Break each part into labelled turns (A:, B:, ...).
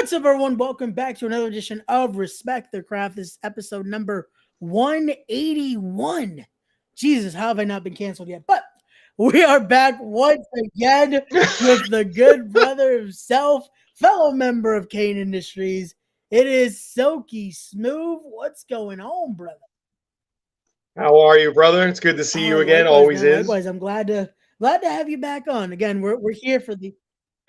A: What's up, everyone? Welcome back to another edition of Respect the Craft. This is episode number 181. Jesus, how have I not been canceled yet? But we are back once again with the good brother himself, fellow member of Cain Industries. It is Silky Smooth. What's going on, brother?
B: How are you, brother? It's good to see you again.
A: Likewise,
B: Always
A: man,
B: is.
A: likewise. I'm glad to have you back on. Again, we're here for the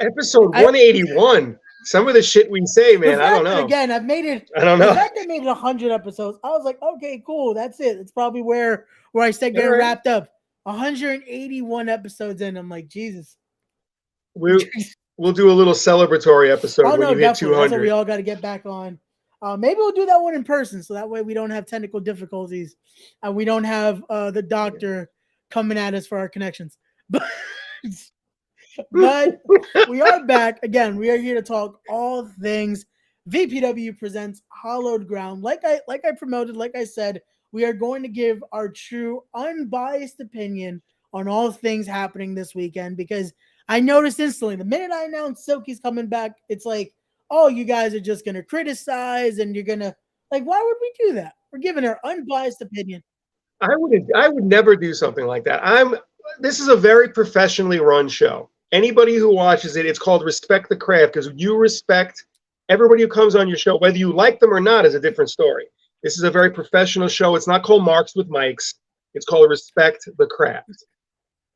B: Episode 181. Some of the shit we say, man, I don't know.
A: Again, I've made it.
B: I don't know.
A: The fact that I made it 100 episodes, I was like, okay, cool, that's it. It's probably where I said getting wrapped up. 181 episodes in, I'm like, Jesus.
B: We'll do a little celebratory episode when you hit 200.
A: That's what we all got to get back on. Maybe we'll do that one in person, so that way we don't have technical difficulties, and we don't have the doctor coming at us for our connections. But we are back again. We are here to talk all things VPW presents Hallowed Ground. Like I promoted, like I said, we are going to give our true unbiased opinion on all things happening this weekend, because I noticed instantly the minute I announced Silky's coming back, it's like, oh, you guys are just gonna criticize and you're gonna, like, why would we do that? We're giving our unbiased opinion.
B: I would never do something like that. This is a very professionally run show. Anybody who watches it, it's called Respect the Craft, because you respect everybody who comes on your show. Whether you like them or not is a different story. This is a very professional show. It's not called Marks with Mics. It's called Respect the Craft.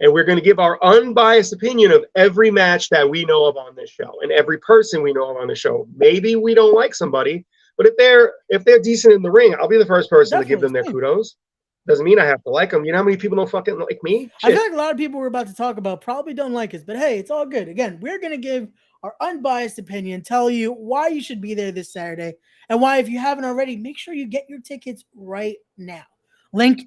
B: And we're going to give our unbiased opinion of every match that we know of on this show and every person we know of on the show. Maybe we don't like somebody, but if they're decent in the ring, I'll be the first person to give them their kudos. Doesn't mean I have to like them. You know how many people don't fucking like me? Shit.
A: I feel like a lot of people we're about to talk about probably don't like us, but hey, it's all good. Again, we're going to give our unbiased opinion, tell you why you should be there this Saturday, and why, if you haven't already, make sure you get your tickets right now. Link.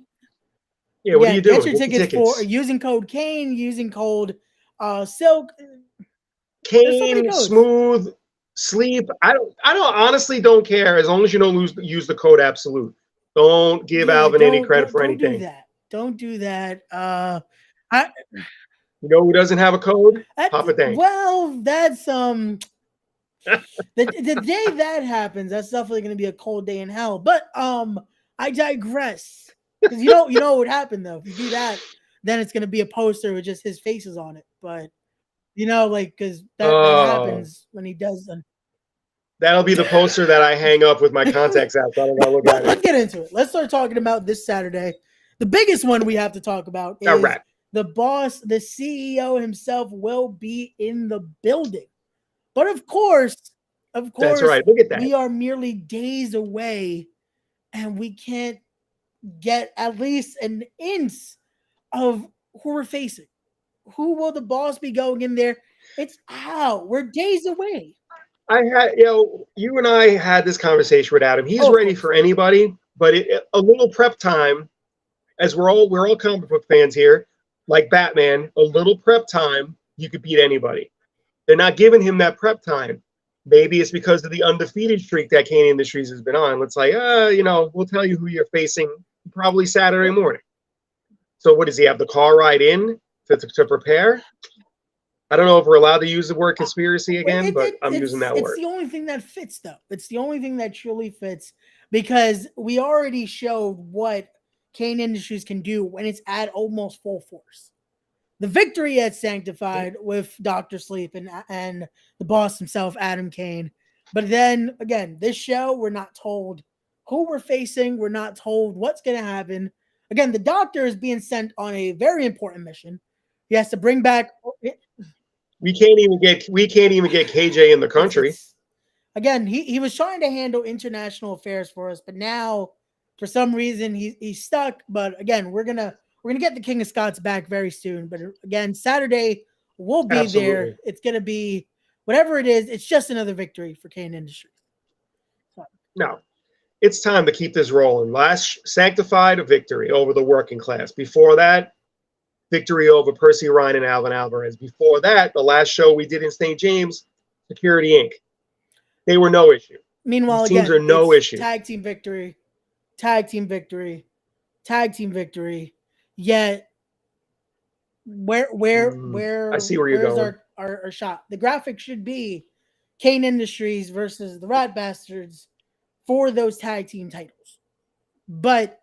B: Yeah, what are you doing?
A: Get your tickets for using code Cain, using code Silk.
B: Cain, Smooth, Sleep. I honestly don't care, as long as you don't use the code Absolute. Don't give Alvin any credit for anything.
A: Don't do that.
B: You know who doesn't have a code? Papa Dank.
A: Well, that's the day that happens, that's definitely going to be a cold day in hell. But I digress, because you know what would happen though if you do that. Then it's going to be a poster with just his faces on it. But because that happens when he does them.
B: That'll be the poster that I hang up with my contacts out. So I don't gotta look at it.
A: Let's get into it. Let's start talking about this Saturday. The biggest one we have to talk about is the boss, the CEO himself, will be in the building. But of course,
B: that's right. Look at that.
A: We are merely days away, and we can't get at least an inch of who we're facing. Who will the boss be going in there? It's out. We're days away.
B: You and I had this conversation with Adam. He's ready for anybody, but a little prep time, as we're all comic book fans here, like Batman, a little prep time, you could beat anybody. They're not giving him that prep time. Maybe it's because of the undefeated streak that Cain Industries has been on. It's like, we'll tell you who you're facing probably Saturday morning. So what does he have, the car ride in to prepare? I don't know if we're allowed to use the word conspiracy again, but I'm using that word.
A: It's the only thing that fits, though. It's the only thing that truly fits, because we already showed what Cain Industries can do when it's at almost full force. The victory at Sanctified with Dr. Sleep and the boss himself, Adam Cain. But then, again, this show, we're not told who we're facing. We're not told what's going to happen. Again, the doctor is being sent on a very important mission. He has to bring back...
B: We can't even get KJ in the country.
A: Again, he was trying to handle international affairs for us, but now for some reason he's stuck. But again, we're gonna get the King of Scots back very soon. But again, Saturday we'll be there. It's gonna be whatever it is. It's just another victory for Cain Industries.
B: No, it's time to keep this rolling. Last Sanctified, a victory over the working class. Before that, victory over Percy Ryan and Alvin Alvarez. Before that, the last show we did in St. James, Security Inc. They were no issue.
A: Meanwhile,
B: teams are no issue.
A: Tag team victory, tag team victory, tag team victory. Yet, where
B: I see where you're going.
A: Our shot. The graphic should be Cain Industries versus the Rat Bastards for those tag team titles. But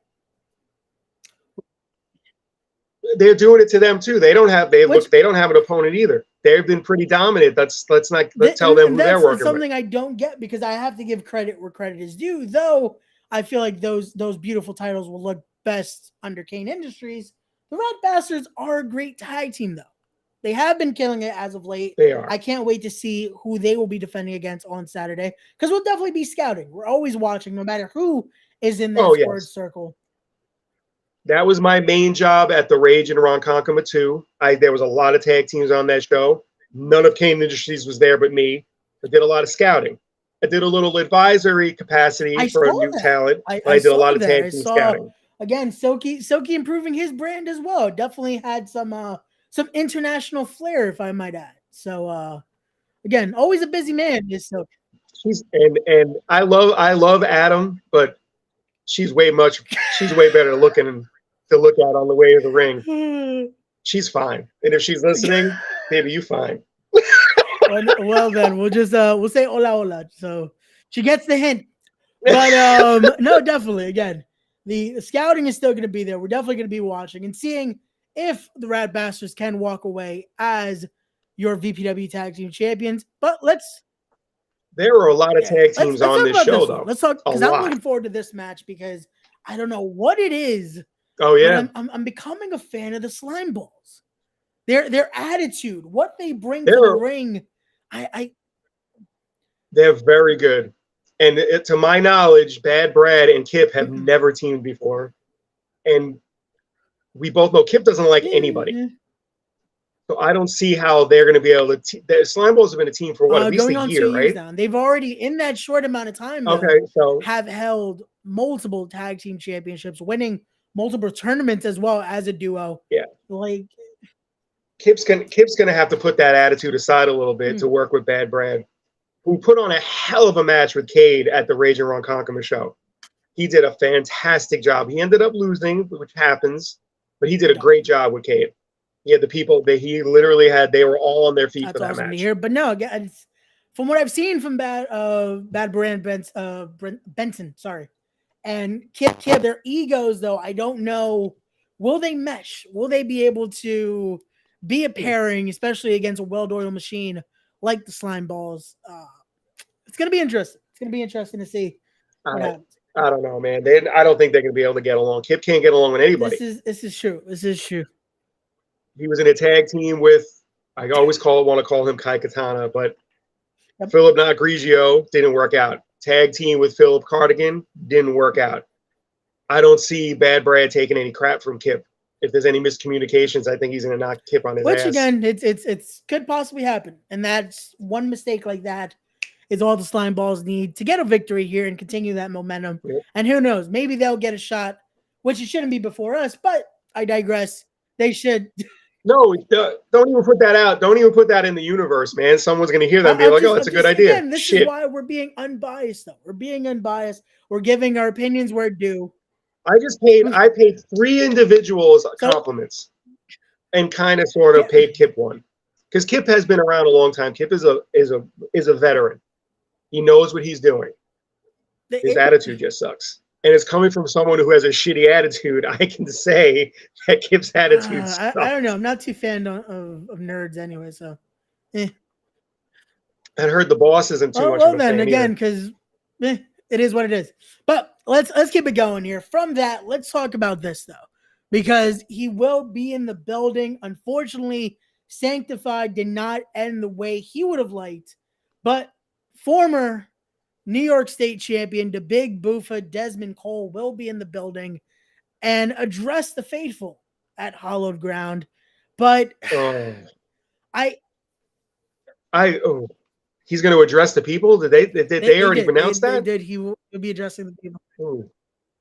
B: they're doing it to them too. They don't have they
A: which,
B: look they don't have an opponent either. They've been pretty dominant. Let's tell them
A: and
B: who they're
A: that's
B: working
A: something
B: with.
A: I don't get, because I have to give credit where credit is due. Though I feel like those beautiful titles will look best under Cain Industries. The Rat Bastards are a great tag team, though. They have been killing it as of late.
B: They are.
A: I can't wait to see who they will be defending against on Saturday, because we'll definitely be scouting. We're always watching, no matter who is in that squared circle.
B: That was my main job at the Rage in Ronkonkoma too. There was a lot of tag teams on that show. None of Cain Industries was there but me. I did a lot of scouting. I did a little advisory capacity for a new talent. I did a lot of tag team scouting.
A: Again, Silky improving his brand as well. Definitely had some international flair, if I might add. So again, always a busy man is Silky.
B: And I love Adam, but she's way better looking to look at on the way to the ring. She's fine. And if she's listening, baby, you fine.
A: Well then, we'll say hola hola. So she gets the hint. But no, definitely, again, the scouting is still going to be there. We're definitely going to be watching and seeing if the Rat Bastards can walk away as your VPW tag team champions. But
B: there are a lot of tag teams on this show, though.
A: Let's talk, because I'm looking forward to this match, because I don't know what it is.
B: Oh yeah,
A: I'm becoming a fan of the Slime Balls. Their attitude, what they bring to the ring,
B: they're very good. And to my knowledge, Bad Brad and Kip have never teamed before, and we both know Kip doesn't like anybody. So I don't see how they're going to be able to. The Slime Balls have been a team for what, at least a year, right?
A: Now. They've already, in that short amount of time, have held multiple tag team championships, winning multiple tournaments as well as a duo.
B: Yeah,
A: like
B: Kip's gonna have to put that attitude aside a little bit to work with Bad Brad, who put on a hell of a match with Cade at the Rage in Ronkonkoma show. He did a fantastic job. He ended up losing, which happens, but he did a great job with Cade. He had the people that he literally had; they were all on their feet for that
A: awesome
B: match.
A: To hear. But no, again, from what I've seen from Bad Brand Benson, sorry, and Kip, their egos, though, I don't know. Will they mesh? Will they be able to be a pairing, especially against a well-oiled machine like the Slime Balls? It's going to be interesting. It's going to be interesting to see what happens.
B: I don't know, man. I don't think they're going to be able to get along. Kip can't get along with anybody.
A: This is true. This is true.
B: He was in a tag team with, I always want to call him Kai Katana, but Philip Grigio didn't work out. Tag team with Philip Cardigan didn't work out. I don't see Bad Brad taking any crap from Kip. If there's any miscommunications, I think he's going to knock Kip on his ass.
A: Which again, it's could possibly happen, and that's one mistake like that is all the Slime Balls need to get a victory here and continue that momentum. Yep. And who knows, maybe they'll get a shot, which it shouldn't be before us. But I digress. They should.
B: No, don't even put that out. Don't even put that in the universe, man. Someone's going to hear that and be like, oh, that's a good idea.
A: Again, this is why we're being unbiased, though. We're being unbiased. We're giving our opinions where due.
B: I paid 3 individuals compliments and kind of sort of paid Kip one. Because Kip has been around a long time. Kip is a veteran. He knows what he's doing. His attitude just sucks. And it's coming from someone who has a shitty attitude. I can say that Kip's attitude sucks.
A: I don't know. I'm not too fan of nerds anyway, so. I
B: heard the boss isn't too much of a fan
A: again, because it is what it is. But let's keep it going here. From that, let's talk about this, though. Because he will be in the building. Unfortunately, Sanctified did not end the way he would have liked. But former New York State champion, the Big Boofa, Desmond Cole, will be in the building and address the faithful at Hallowed Ground. But
B: he's going to address the people? Did they already announce that?
A: They did. He will be addressing the people.
B: Ooh.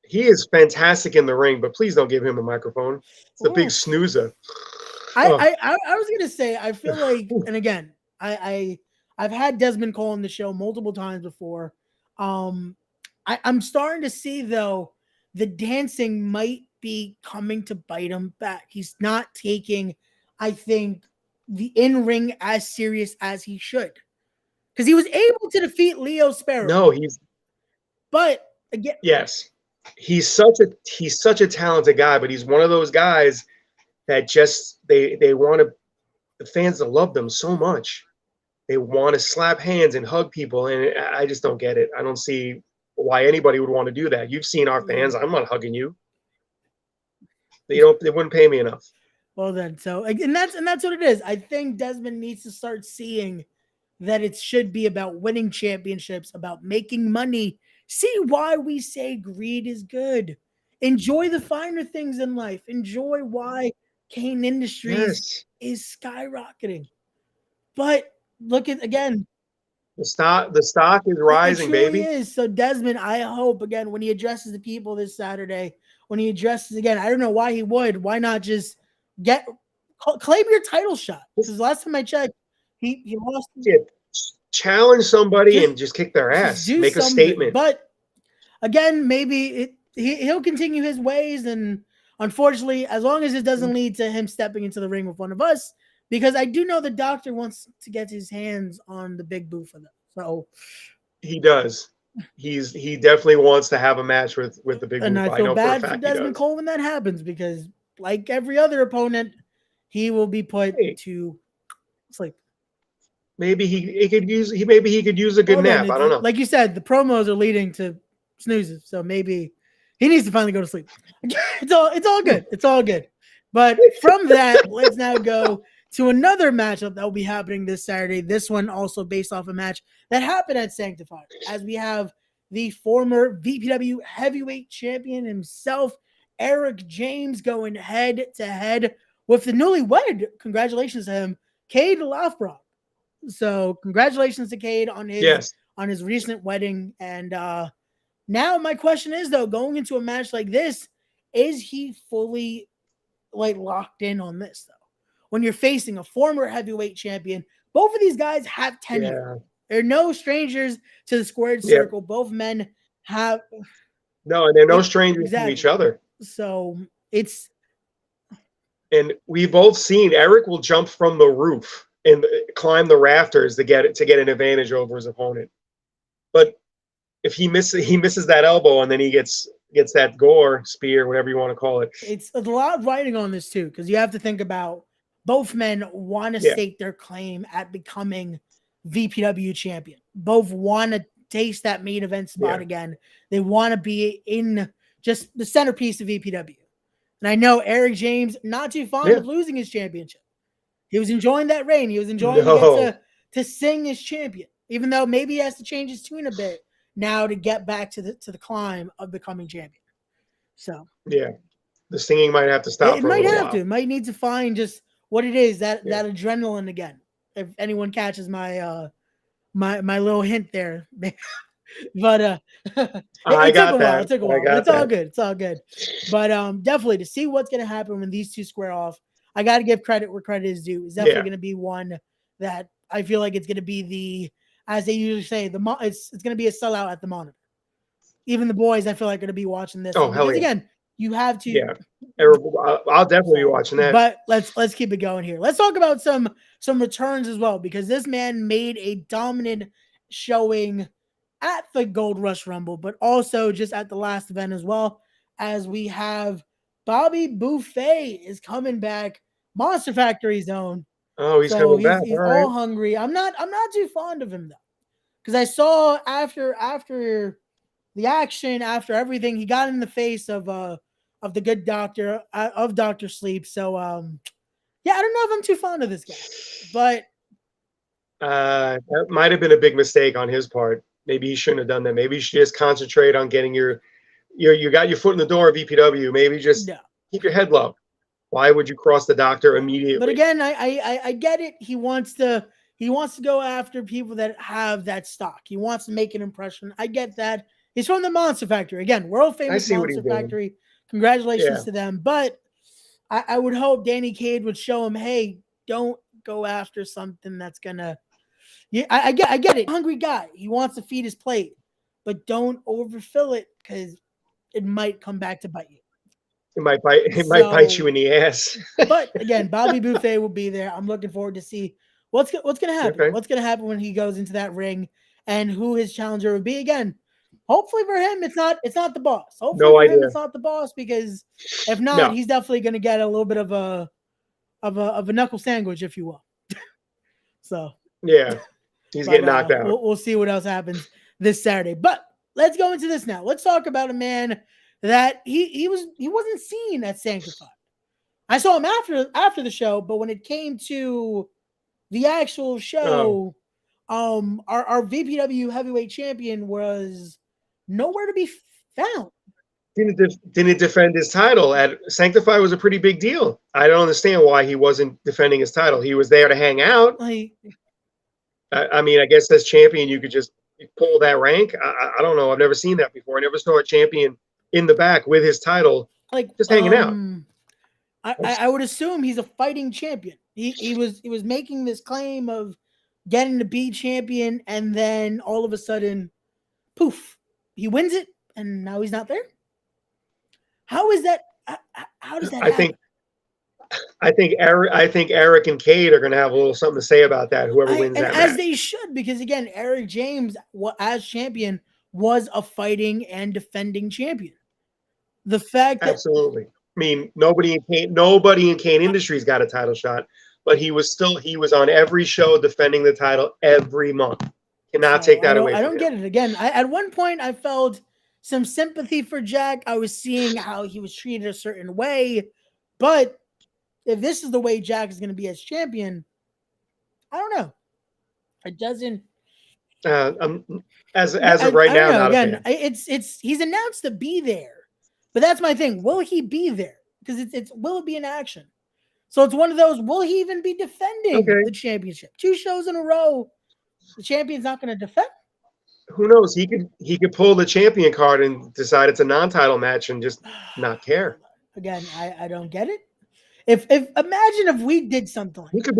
B: He is fantastic in the ring, but please don't give him a microphone. It's a big snoozer.
A: I was going to say, I feel like, and again, I've had Desmond Cole on the show multiple times before. I'm starting to see, though, the dancing might be coming to bite him back. He's not taking, I think, the in-ring as serious as he should. because he was able to defeat Leo Sparrow.
B: No,
A: but again,
B: yes, he's such a talented guy, but he's one of those guys that just they want the fans to love them so much. They want to slap hands and hug people, and I just don't get it. I don't see why anybody would want to do that. You've seen our fans. I'm not hugging you. They wouldn't pay me enough.
A: Well then, so and that's what it is. I think Desmond needs to start seeing that it should be about winning championships, about making money. See why we say greed is good. Enjoy the finer things in life. Enjoy why Cain Industries is skyrocketing. But look at again.
B: The stock is rising,
A: it truly
B: baby.
A: Is. So Desmond, I hope again when he addresses the people this Saturday, when he addresses again, I don't know why he would. Why not just claim your title shot? Because last time I checked, he lost.
B: Yeah, challenge somebody and just kick their ass. Make a statement.
A: But again, maybe he'll continue his ways, and unfortunately, as long as it doesn't lead to him stepping into the ring with one of us, because I do know the doctor wants to get his hands on the big boo for them. So
B: he does. He definitely wants to have a match with the big boo.
A: And I feel bad for Desmond Cole when that happens, because like every other opponent, he will be put to sleep.
B: Maybe he could use a good nap. I don't know.
A: Like you said, the promos are leading to snoozes, so maybe he needs to finally go to sleep. It's all good. It's all good. But from that, let's now go to another matchup that will be happening this Saturday. This one also based off a match that happened at Sanctified, as we have the former VPW heavyweight champion himself, Eric James, going head to head with the newlywed. Congratulations to him, Cain Lafbrock. So congratulations to Cain on his recent wedding. And now my question is, though, going into a match like this, is he fully locked in on this, though? When you're facing a former heavyweight champion, both of these guys have tenure. Yeah. They're no strangers to the squared circle. Both men have
B: and they're no strangers to each other.
A: So
B: and we've both seen Eric will jump from the roof and climb the rafters to get an advantage over his opponent. But if he misses that elbow, and then he gets that gore spear, whatever you want to call it.
A: It's a lot of writing on this too, because you have to think about both men want to stake their claim at becoming VPW champion. Both want to taste that main event spot again. They want to be in just the centerpiece of VPW. And I know Eric James, not too fond of losing his championship. He was enjoying that reign. He was enjoying to sing as champion, even though maybe he has to change his tune a bit now to get back to the climb of becoming champion. So
B: the singing might have to stop.
A: It might have to. It might need to find just what it is, that adrenaline again. If anyone catches my my little hint there. But
B: I got that.
A: It took a while. It's all good. It's all good. But definitely to see what's gonna happen when these two square off, I gotta give credit where credit is due. It's definitely gonna be one that I feel like it's gonna be as they usually say, it's gonna be a sellout at the monitor. Even the boys, I feel like, are gonna be watching this.
B: Oh, hell yeah.
A: Again, you have to.
B: Yeah, I'll definitely be watching that.
A: But let's keep it going here. Let's talk about some returns as well, because this man made a dominant showing at the Gold Rush Rumble, but also just at the last event as well, as we have Bobby Buffet is coming back, Monster Factory zone.
B: Oh, he's coming back.
A: He's all hungry. I'm not too fond of him though, because I saw after the action, after everything, he got in the face of the good doctor, of Dr. Sleep. So I don't know if I'm too fond of this guy, but
B: that might have been a big mistake on his part. Maybe he shouldn't have done that. Maybe you should just concentrate on getting you got your foot in the door of VPW. Maybe just keep your head low. Why would you cross the doctor immediately?
A: But again, I get it. He wants to go after people that have that stock. He wants to make an impression. I get that. He's from the Monster Factory. Again, world famous Monster Factory. Congratulations to them. But I would hope Danny Cade would show him, hey, don't go after something that's gonna. Yeah, I get it. Hungry guy. He wants to feed his plate, but don't overfill it, because it might come back to bite you.
B: It might bite you in the ass.
A: But again, Bobby Buffet will be there. I'm looking forward to see what's gonna happen?
B: Okay.
A: What's gonna happen when he goes into that ring, and who his challenger would be again? Hopefully for him, it's not the boss. Hopefully
B: No
A: for him,
B: idea.
A: it's not the boss, because if not,
B: No.
A: he's definitely gonna get a little bit of a knuckle sandwich, if you will. So
B: Yeah, he's getting knocked out.
A: We'll see what else happens this Saturday. But let's go into this now. Let's talk about a man that he wasn't seen at Sanctified. I saw him after the show, but when it came to the actual show, our VPW heavyweight champion was nowhere to be found.
B: Didn't defend his title at Sanctify. Was a pretty big deal. I don't understand why he wasn't defending his title. He was there to hang out.
A: Like,
B: I mean, I guess as champion, you could just pull that rank. I don't know. I've never seen that before. I never saw a champion in the back with his title,
A: like
B: just hanging out.
A: I would assume he's a fighting champion. He was making this claim of getting to be champion, and then all of a sudden, poof, he wins it, and now he's not there. How is that? How does that happen?
B: I think Eric and Cade are going to have a little something to say about that. Whoever wins that match.
A: As they should, because again, Eric James, as champion, was a fighting and defending champion. The fact that
B: absolutely, I mean, nobody in Cain Industries got a title shot, but he was on every show defending the title every month. Cannot take that away.
A: I don't get it. Again, at one point I felt some sympathy for Jack. I was seeing how he was treated a certain way, but if this is the way Jack is going to be as champion, I don't know. It doesn't.
B: As of right now, not
A: again, he's announced to be there, but that's my thing. Will he be there? Because it's will it be in action? So it's one of those. Will he even be defending the championship? 2 shows in a row, the champion's not going to defend.
B: Who knows? He could pull the champion card and decide it's a non-title match and just not care.
A: Again, I don't get it. If imagine if we did something like
B: he could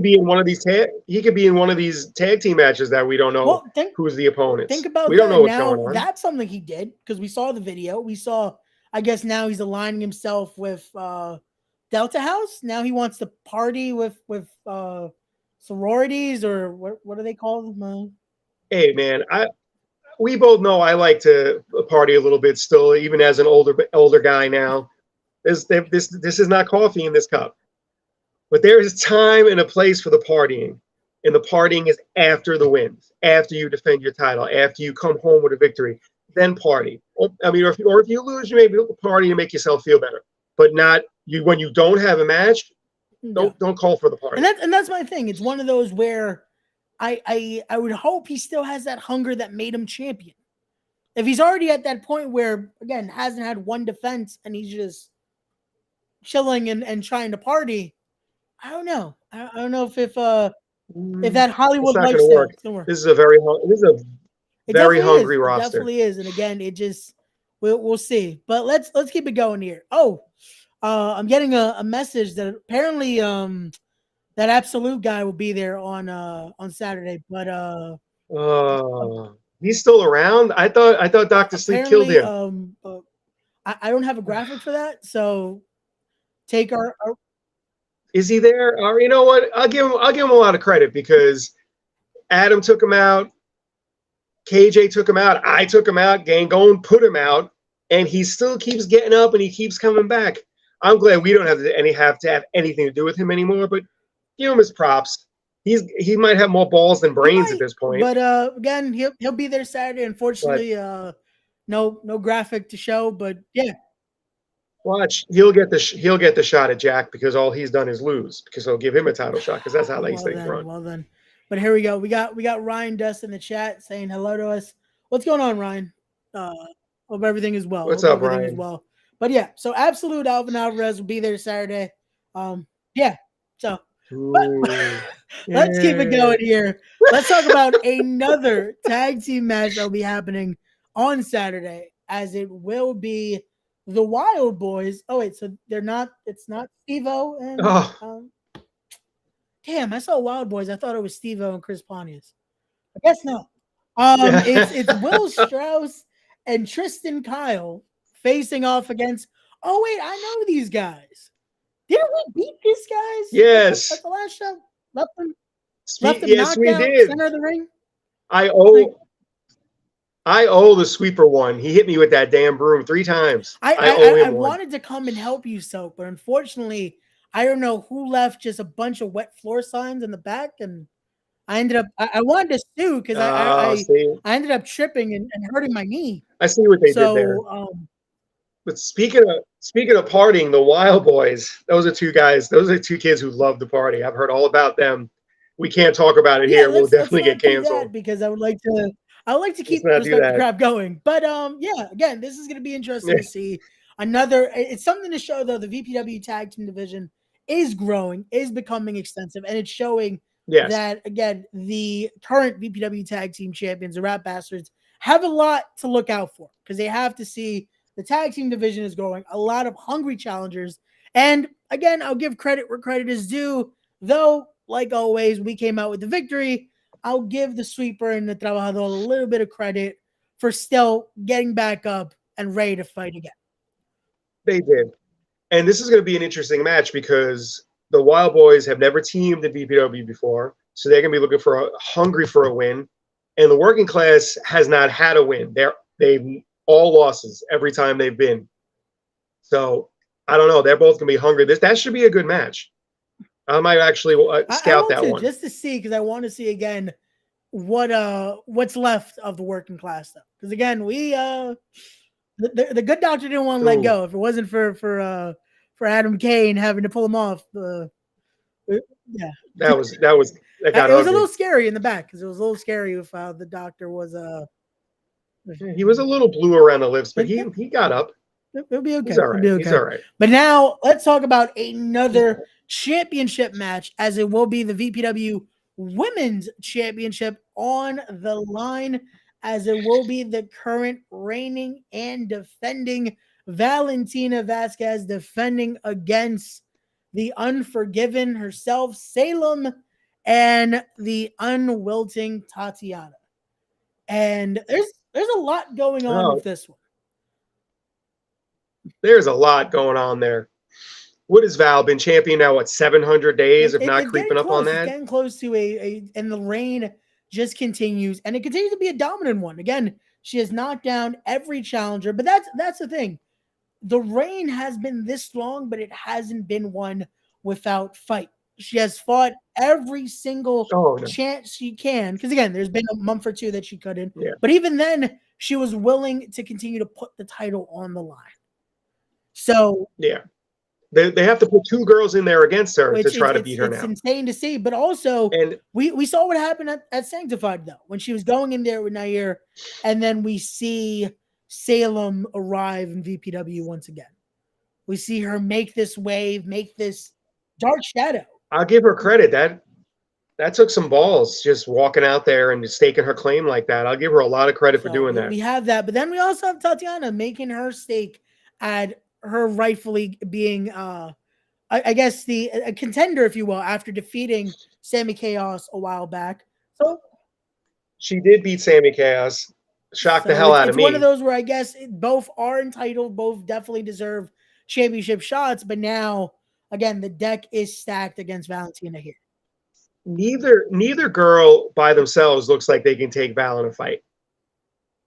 B: be in one of these tag team matches that we don't know who's the opponents.
A: Think about
B: we don't know what's going on.
A: That's something he did, because we saw the video. We saw, I guess now he's aligning himself with Delta House. Now he wants to party with sororities, or what do they call them?
B: Hey man, we both know I like to party a little bit still, even as an older guy now. This is not coffee in this cup, but there is time and a place for the partying, and the partying is after the wins, after you defend your title, after you come home with a victory, then party. I mean, or if you lose, you maybe party to make yourself feel better, but not you when you don't have a match. Don't call for the party.
A: And that's my thing. It's one of those where I would hope he still has that hunger that made him champion. If he's already at that point where, again, hasn't had one defense and he's just chilling and trying to party, I don't know. I don't know if that Hollywood lifestyle is gonna work.
B: This is a very hungry roster.
A: It definitely is. And again, it just we'll see. But let's keep it going here. I'm getting a message that apparently that Absolute guy will be there on Saturday, but
B: he's still around. I thought Dr. Sleep killed him.
A: I don't have a graphic for that, so take our
B: is he there? Or you know what? I'll give him a lot of credit, because Adam took him out, KJ took him out, I took him out, Gangone put him out, and he still keeps getting up and he keeps coming back. I'm glad we don't have to have anything to do with him anymore, but give him his props. He might have more balls than brains at this point.
A: But again, he'll be there Saturday. Unfortunately, no graphic to show, but yeah.
B: Watch, he'll get the shot at Jack, because all he's done is lose, because he'll give him a title shot, because that's how these things run.
A: Well then, but here we go. We got Ryan Dust in the chat saying hello to us. What's going on, Ryan? Hope everything is well.
B: What's up, Ryan?
A: Well. But yeah, so Absolute Alvin Alvarez will be there Saturday. Yeah. So let's keep it going here. Let's talk about another tag team match that will be happening on Saturday, as it will be the Wild Boys. Oh wait, so it's not Steve-O and damn, I saw Wild Boys. I thought it was Steve-O and Chris Pontius. I guess not. It's Will Strauss and Tristan Kyle facing off against. Oh wait, I know these guys. Didn't we beat these guys?
B: Yes.
A: At the last show, left them. Left him
B: Yes,
A: knocked
B: we
A: out,
B: did.
A: center of the ring.
B: I
A: Like,
B: owe the sweeper one. He hit me with that damn broom 3 times. I owe
A: I
B: him one.
A: wanted to come and help you, Soap, but unfortunately, I don't know who left just a bunch of wet floor signs in the back, and I ended up. I wanted to sue because
B: See,
A: I ended up tripping and hurting my knee.
B: I see what they did there.
A: So
B: But speaking of partying, the Wild Boys, those are 2 guys. Those are 2 kids who love to party. I've heard all about them. We can't talk about it
A: yeah,
B: here. We'll
A: let's
B: definitely
A: not
B: get
A: do that
B: canceled.
A: because I would like to
B: Let's
A: keep
B: not do
A: respect the
B: that.
A: crap going. But yeah, again, this is going to be interesting to see another. It's something to show though. The VPW tag team division is growing, is becoming extensive, and it's showing
B: Yes.
A: that again the current VPW tag team champions, the Rat Bastards, have a lot to look out for because they have to see the tag team division is growing. A lot of hungry challengers, and again, I'll give credit where credit is due. Though, like always, we came out with the victory. I'll give the sweeper and the trabajador a little bit of credit for still getting back up and ready to fight again.
B: They did. And this is going to be an interesting match because the Wild Boys have never teamed in VPW before. So they're going to be looking hungry for a win. And the working class has not had a win. They've all losses every time they've been. So I don't know. They're both going to be hungry. That should be a good match. I might actually scout that one
A: just to see because I want to see again what's left of the working class though. Because again, we the good doctor didn't want to let go. If it wasn't for Adam Cain having to pull him off, yeah,
B: that got
A: it was
B: ugly.
A: a little scary in the back because it was a little scary if the doctor was
B: he was a little blue around the lips, but he got up.
A: It'll be okay.
B: He's all right.
A: It'll be okay.
B: He's all right.
A: But now let's talk about another championship match, as it will be the VPW Women's Championship on the line, as it will be the current reigning and defending Valentina Vasquez defending against the Unforgiven herself, Salem, and the unwilting Tatiana. And there's a lot going on with this one.
B: There's a lot going on there. What has Val been champion now? What, 700 days, if not creeping up on that?
A: It's getting close to and the reign just continues, and it continues to be a dominant one. Again, she has knocked down every challenger, but that's the thing. The reign has been this long, but it hasn't been one without fight. She has fought every single chance she can. Because again, there's been a month or 2 that she couldn't.
B: Yeah.
A: But even then, she was willing to continue to put the title on the line. So
B: yeah, they have to put 2 girls in there against her to try to beat her now.
A: It's insane to see, but also we saw what happened at Sanctified though when she was going in there with Nair, and then we see Salem arrive in VPW once again. We see her make this wave, make this dark shadow.
B: I'll give her credit. That took some balls, just walking out there and staking her claim like that. I'll give her a lot of credit for doing that.
A: We have that, but then we also have Tatiana making her stake at her rightfully being, I guess, a contender, if you will, after defeating Sami Chaos a while back. So
B: she did beat Sami Chaos, shocked the hell out of me.
A: It's one of those where I guess both are entitled, both definitely deserve championship shots, but now again the deck is stacked against Valentina here.
B: Neither girl by themselves looks like they can take Val in a fight.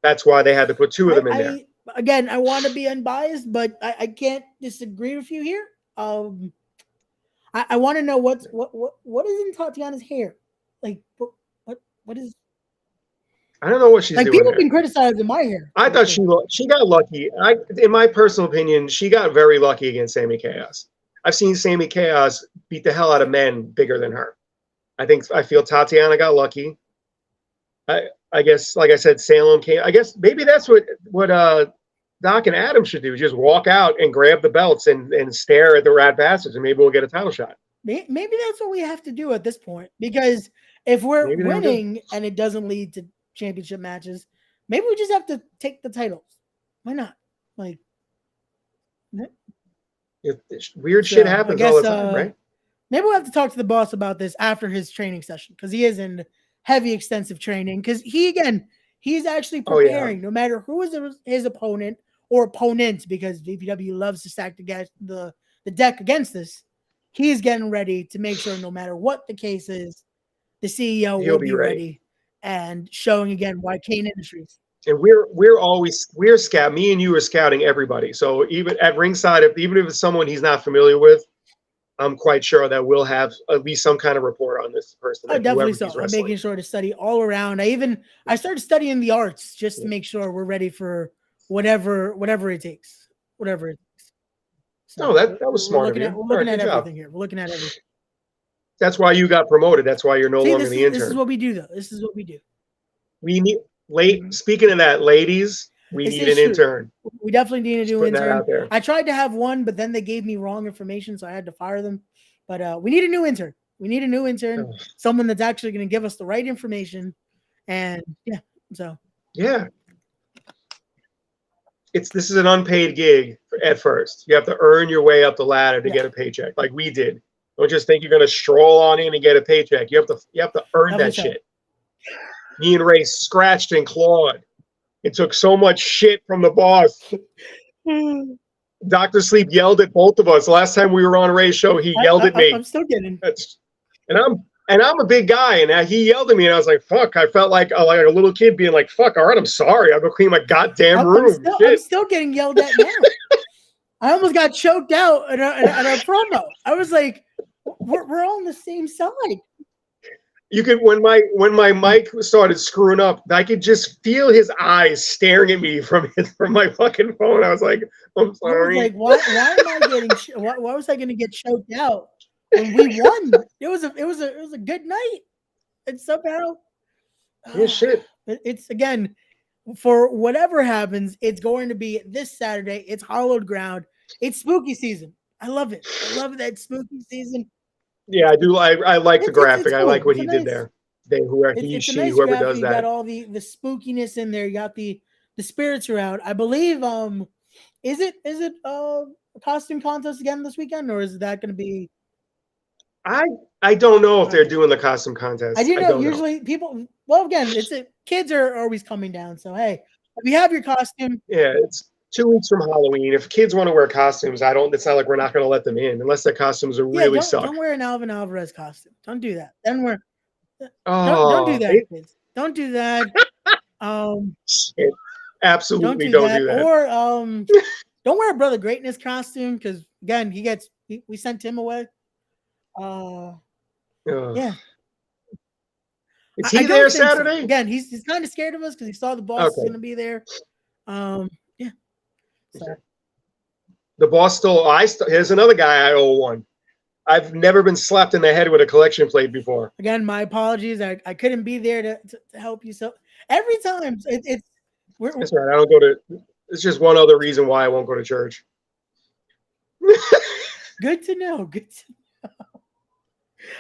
B: That's why they had to put 2 of them in there.
A: Again, I want to be unbiased, but I can't disagree with you here. I want to know what is in Tatiana's hair? Like what is?
B: I don't know what she's doing.
A: People can criticize in my hair.
B: I thought she got lucky. In my personal opinion, she got very lucky against Sami Chaos. I've seen Sami Chaos beat the hell out of men bigger than her. I feel Tatiana got lucky. I guess, like I said, Salem came. I guess maybe that's what Doc and Adam should do. Just walk out and grab the belts and stare at the Rat Bastards, and maybe we'll get a title shot.
A: Maybe that's what we have to do at this point. Because if we're winning and it doesn't lead to championship matches, maybe we just have to take the titles. Why not? Like,
B: weird shit happens all the time, right?
A: Maybe we'll have to talk to the boss about this after his training session, because he is in heavy, extensive training. Because he's actually preparing, no matter who is his opponent or opponents, because VPW loves to stack the deck against this. He's getting ready to make sure, no matter what the case is, the CEO
B: He'll
A: will
B: be
A: be
B: ready.
A: ready and showing again why Cain Industries.
B: And we're scout. Me and you are scouting everybody. So even at ringside, even if it's someone he's not familiar with, I'm quite sure that we'll have at least some kind of report on this person.
A: Oh, definitely so.
B: He's
A: I'm
B: wrestling.
A: making sure to study all around. I started studying the arts just to make sure we're ready for whatever it takes. Whatever it takes.
B: So no, that was smart of you.
A: We're looking at everything here. We're looking at everything.
B: That's why you got promoted. That's why you're no longer the intern.
A: This is what we do, though. This is what we do.
B: We need Speaking of that, ladies, we need an intern.
A: We definitely need a new intern.
B: Out there.
A: I tried to have one, but then they gave me wrong information, so I had to fire them. But we need a new intern. We need a new intern, someone that's actually going to give us the right information. And
B: yeah. This is an unpaid gig at first. You have to earn your way up the ladder to get a paycheck, like we did. Don't just think you're going to stroll on in and get a paycheck. You have to earn that shit. Me and Ray scratched and clawed. It took so much shit from the boss. Dr. Sleep yelled at both of us. Last time we were on Ray's show, he yelled at me.
A: I'm still getting.
B: And I'm a big guy, and he yelled at me, and I was like, "Fuck!" I felt like a little kid being like, "Fuck! All right, I'm sorry. I'll go clean my goddamn room."
A: I'm still getting yelled at now. I almost got choked out in a promo. I was like, "We're all on the same side."
B: You could when my mic started screwing up, I could just feel his eyes staring at me from my fucking phone. I was like, "I'm sorry."
A: I was like, why am I getting? Why was I going to get choked out? And we won. It was a good night, and somehow,
B: shit.
A: It's again, for whatever happens, it's going to be this Saturday. It's Hallowed ground. It's spooky season. I love it. I love that spooky season.
B: Yeah, I do. I like the graphic. Cool. I like what he did there. Whoever
A: nice
B: does that.
A: You got all the spookiness in there. You got the spirits around. I believe. Is it a costume contest again this weekend, or is that going to be?
B: I don't know if they're doing the costume contest.
A: I do know usually people. Well, again, kids are always coming down. So hey, if you have your costume,
B: it's 2 weeks from Halloween. If kids want to wear costumes, it's not like we're not going to let them in unless their costumes are really suck.
A: Don't wear an Alvin Alvarez costume. Don't do that. Then don't do that, kids. Don't do that.
B: Shit. Absolutely don't do that.
A: Or don't wear a Brother Greatness costume because again, we sent him away. Yeah.
B: Is he there Saturday?
A: So. Again, he's kind of scared of us because he saw the boss is going to be there. Yeah. So.
B: The boss here's another guy I owe one. I've never been slapped in the head with a collection plate before.
A: Again, my apologies. I couldn't be there to help you. So every time that's
B: right. I don't go to. It's just one other reason why I won't go to church.
A: Good to know. Good to know.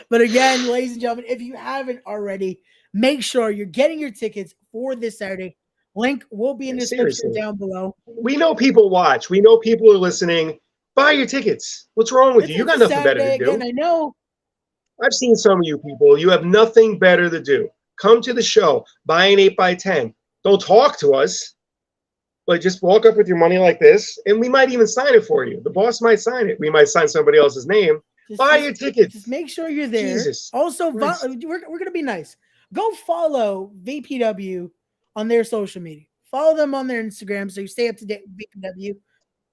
A: But again, ladies and gentlemen, if you haven't already, make sure you're getting your tickets for this Saturday. Link will be in the description down below.
B: We know people watch. We know people are listening. Buy your tickets. What's wrong with you? You got nothing better to do.
A: Again, I know.
B: I've seen some of you people. You have nothing better to do. Come to the show. Buy an 8x10. Don't talk to us. But just walk up with your money like this, and we might even sign it for you. The boss might sign it. We might sign somebody else's name. Buy your tickets.
A: Just make sure you're there.
B: Jesus.
A: Also, we're going to be nice. Go follow VPW on their social media. Follow them on their Instagram so you stay up to date with VPW.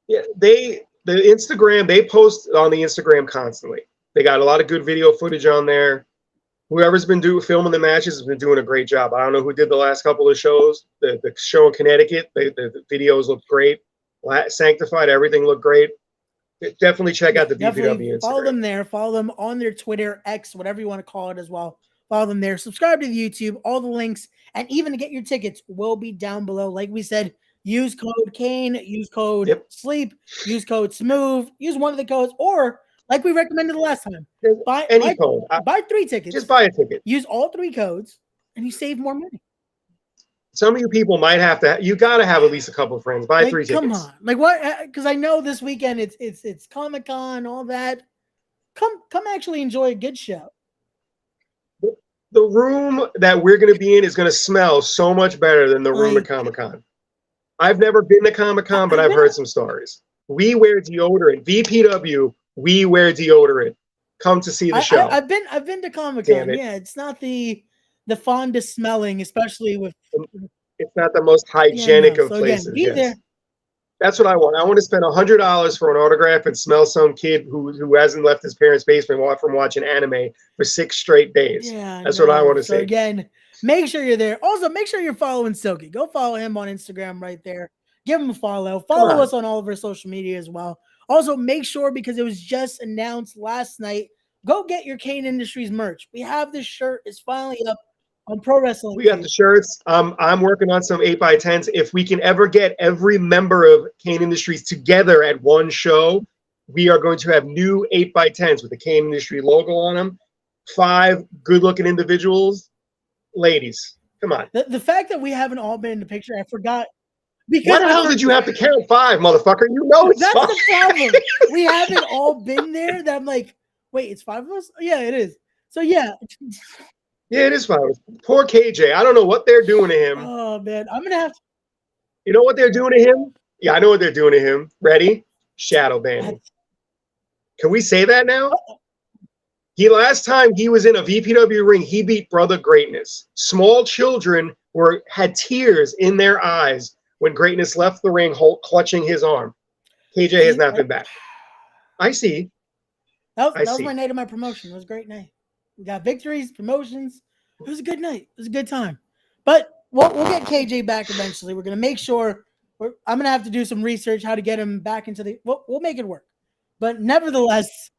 B: Yeah, the Instagram, they post on the Instagram constantly. They got a lot of good video footage on there. Whoever's been filming the matches has been doing a great job. I don't know who did the last couple of shows. The show in Connecticut, the videos looked great. Sanctified, everything looked great. Definitely check out the VPW Instagram.
A: Follow them there. Follow them on their Twitter, X, whatever you want to call it as well. Follow them there. Subscribe to the YouTube. All the links and even to get your tickets will be down below. Like we said, use code Cain, use code SLEEP, use code SMOOTH, use one of the codes, or like we recommended the last time, buy 3 tickets.
B: Just buy a ticket.
A: Use all 3 codes, and you save more money.
B: Some of you people might have to. You got to have at least a couple of friends. Buy 3 tickets.
A: Come on, what? Because I know this weekend it's Comic-Con, all that. Come actually enjoy a good show.
B: The room that we're going to be in is going to smell so much better than the room at Comic-Con. I've never been to Comic-Con, but I've heard some stories. We wear deodorant. VPW, we wear deodorant. come to see the show.
A: I've been to Comic
B: Damn
A: Con.
B: it.
A: Yeah, it's not the fondest smelling, especially with.
B: It's not the most hygienic of places.
A: Again, be there.
B: That's what I want. I want to spend $100 for an autograph and smell some kid who hasn't left his parents' basement from watching anime for 6 straight days.
A: Yeah,
B: that's what I want to see.
A: Again, make sure you're there. Also, make sure you're following Silky. Go follow him on Instagram right there. Give him a follow. Follow us on all of our social media as well. Also, make sure, because it was just announced last night, go get your Cain Industries merch. We have this shirt. It's finally up on Pro Wrestling.
B: We got the shirts. I'm working on some 8x10s. If we can ever get every member of Cain Industries together at one show, we are going to have new 8x10s with the Cain Industry logo on them. 5 good-looking individuals. Ladies, come on.
A: The fact that we haven't all been in the picture, I forgot.
B: What the hell did you have to count 5, motherfucker? You know it's
A: that's
B: 5.
A: the problem. We haven't all been there. That I'm like, wait, it's 5 of us? Yeah, it is. So yeah.
B: Yeah, it is 5. Poor KJ. I don't know what they're doing to him.
A: Oh man, I'm gonna have to.
B: You know what they're doing to him? Yeah, I know what they're doing to him. Ready? Shadow banning. Can we say that now? Last time he was in a VPW ring, he beat Brother Greatness. Small children had tears in their eyes when Greatness left the ring, clutching his arm. KJ has not been back. I see.
A: That was my night of my promotion. It was a great night. We got victories, promotions. It was a good night. It was a good time. But we'll get KJ back eventually. We're gonna make sure. I'm gonna have to do some research how to get him back into the. We'll make it work. But nevertheless.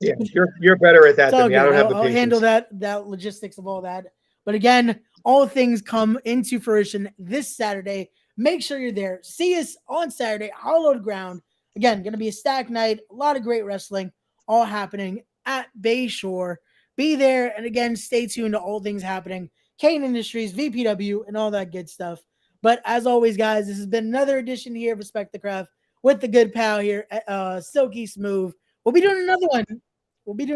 B: Yeah, you're better at that than me. I don't have the patience.
A: I'll handle that logistics of all that. But again, all things come into fruition this Saturday. Make sure you're there. See us on Saturday, Hallowed Ground. Again, going to be a stacked night. A lot of great wrestling, all happening at Bayshore. Be there, and again, stay tuned to all things happening. Cain Industries, VPW, and all that good stuff. But as always, guys, this has been another edition here of Respect the Craft with the good pal here, Silky Smooth. We'll be doing another one.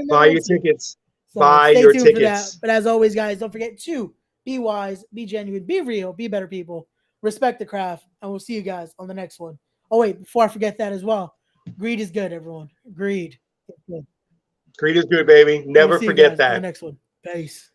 B: Buy your tickets.
A: So
B: Buy your tickets.
A: But as always, guys, don't forget to be wise, be genuine, be real, be better people. Respect the craft, and we'll see you guys on the next one. Oh, wait, before I forget that as well. Greed is good, everyone. Greed is good.
B: Greed is good, baby. Never forget that.
A: On the next one. Peace.